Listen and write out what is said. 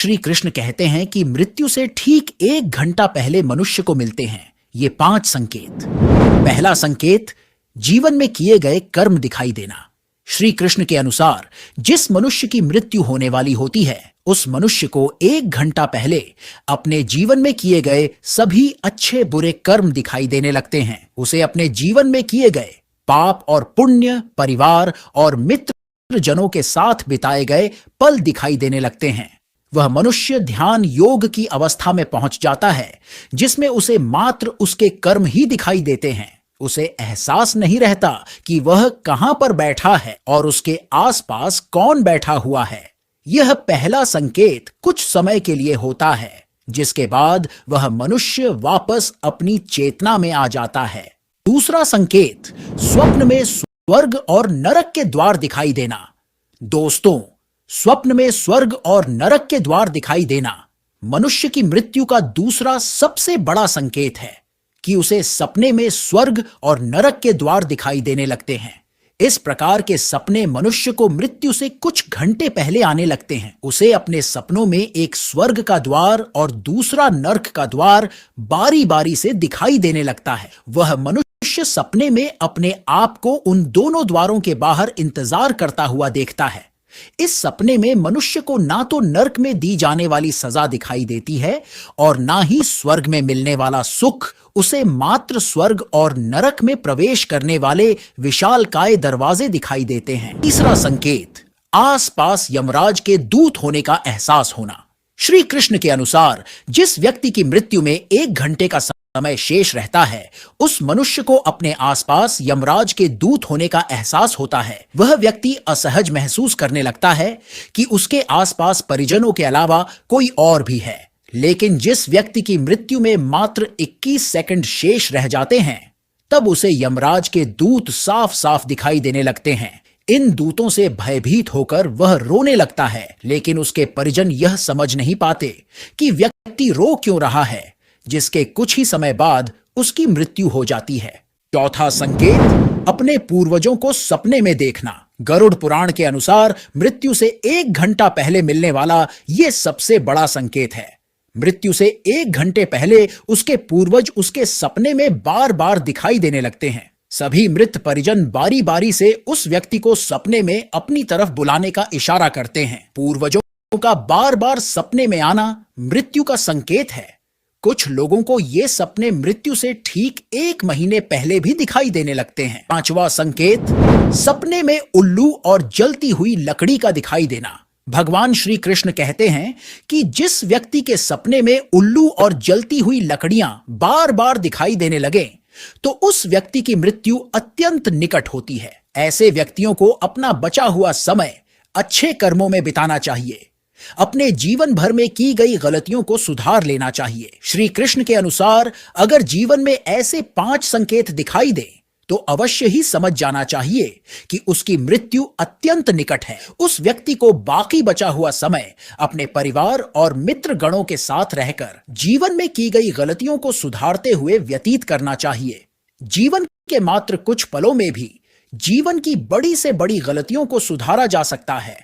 श्री कृष्ण कहते हैं कि मृत्यु से ठीक 1 घंटा पहले मनुष्य को मिलते हैं ये 5 संकेत। पहला संकेत, जीवन में किए गए कर्म दिखाई देना। श्री कृष्ण के अनुसार जिस मनुष्य की मृत्यु होने वाली होती है उस मनुष्य को 1 घंटा पहले अपने जीवन में किए गए सभी अच्छे बुरे कर्म दिखाई देने लगते हैं। उसे अपने जीवन में किए गए पाप और पुण्य, परिवार और मित्र जनों के साथ बिताए गए पल दिखाई देने लगते हैं। वह मनुष्य ध्यान योग की अवस्था में पहुंच जाता है जिसमें उसे मात्र उसके कर्म ही दिखाई देते हैं। उसे एहसास नहीं रहता कि वह कहां पर बैठा है और उसके आसपास कौन बैठा हुआ है। यह पहला संकेत कुछ समय के लिए होता है, जिसके बाद वह मनुष्य वापस अपनी चेतना में आ जाता है। दूसरा संकेत, स्वप्न में स्वर्ग और नरक के द्वार दिखाई देना। दोस्तों, स्वप्न में स्वर्ग और नरक के द्वार दिखाई देना मनुष्य की मृत्यु का दूसरा सबसे बड़ा संकेत है कि उसे सपने में स्वर्ग और नरक के द्वार दिखाई देने लगते हैं। इस प्रकार के सपने मनुष्य को मृत्यु से कुछ घंटे पहले आने लगते हैं। उसे अपने सपनों में एक स्वर्ग का द्वार और दूसरा नरक का द्वार बारी बारी से दिखाई देने लगता है। वह मनुष्य सपने में अपने आप को उन दोनों द्वारों के बाहर इंतजार करता हुआ देखता है। इस सपने में मनुष्य को ना तो नरक में दी जाने वाली सजा दिखाई देती है और ना ही स्वर्ग में मिलने वाला सुख। उसे मात्र स्वर्ग और नरक में प्रवेश करने वाले विशालकाय दरवाजे दिखाई देते हैं। तीसरा संकेत, आसपास यमराज के दूत होने का एहसास होना। श्री कृष्ण के अनुसार जिस व्यक्ति की मृत्यु में 1 घंटे का समय शेष रहता है उस मनुष्य को अपने आसपास यमराज के दूत होने का एहसास होता है। वह व्यक्ति असहज महसूस करने लगता है कि उसके आसपास परिजनों के अलावा कोई और भी है। लेकिन जिस व्यक्ति की मृत्यु में मात्र 21 सेकंड शेष रह जाते हैं तब उसे यमराज के दूत साफ साफ दिखाई देने लगते हैं। इन दूतों से भयभीत होकर वह रोने लगता है, लेकिन उसके परिजन यह समझ नहीं पाते कि व्यक्ति रो क्यों रहा है, जिसके कुछ ही समय बाद उसकी मृत्यु हो जाती है। चौथा संकेत, अपने पूर्वजों को सपने में देखना। गरुड़ पुराण के अनुसार मृत्यु से 1 घंटा पहले मिलने वाला यह सबसे बड़ा संकेत है। मृत्यु से 1 घंटे पहले उसके पूर्वज उसके सपने में बार बार दिखाई देने लगते हैं। सभी मृत परिजन बारी बारी से उस व्यक्ति को सपने में अपनी तरफ बुलाने का इशारा करते हैं। पूर्वजों का बार बार सपने में आना मृत्यु का संकेत है। कुछ लोगों को ये सपने मृत्यु से ठीक 1 महीने पहले भी दिखाई देने लगते हैं। पांचवा संकेत, सपने में उल्लू और जलती हुई लकड़ी का दिखाई देना। भगवान श्री कृष्ण कहते हैं कि जिस व्यक्ति के सपने में उल्लू और जलती हुई लकड़ियां बार बार दिखाई देने लगे तो उस व्यक्ति की मृत्यु अत्यंत निकट होती है। ऐसे व्यक्तियों को अपना बचा हुआ समय अच्छे कर्मों में बिताना चाहिए। अपने जीवन भर में की गई गलतियों को सुधार लेना चाहिए। श्री कृष्ण के अनुसार अगर जीवन में ऐसे 5 संकेत दिखाई दे तो अवश्य ही समझ जाना चाहिए कि उसकी मृत्यु अत्यंत निकट है। उस व्यक्ति को बाकी बचा हुआ समय अपने परिवार और मित्र गणों के साथ रहकर जीवन में की गई गलतियों को सुधारते हुए व्यतीत करना चाहिए। जीवन के मात्र कुछ पलों में भी जीवन की बड़ी से बड़ी गलतियों को सुधारा जा सकता है।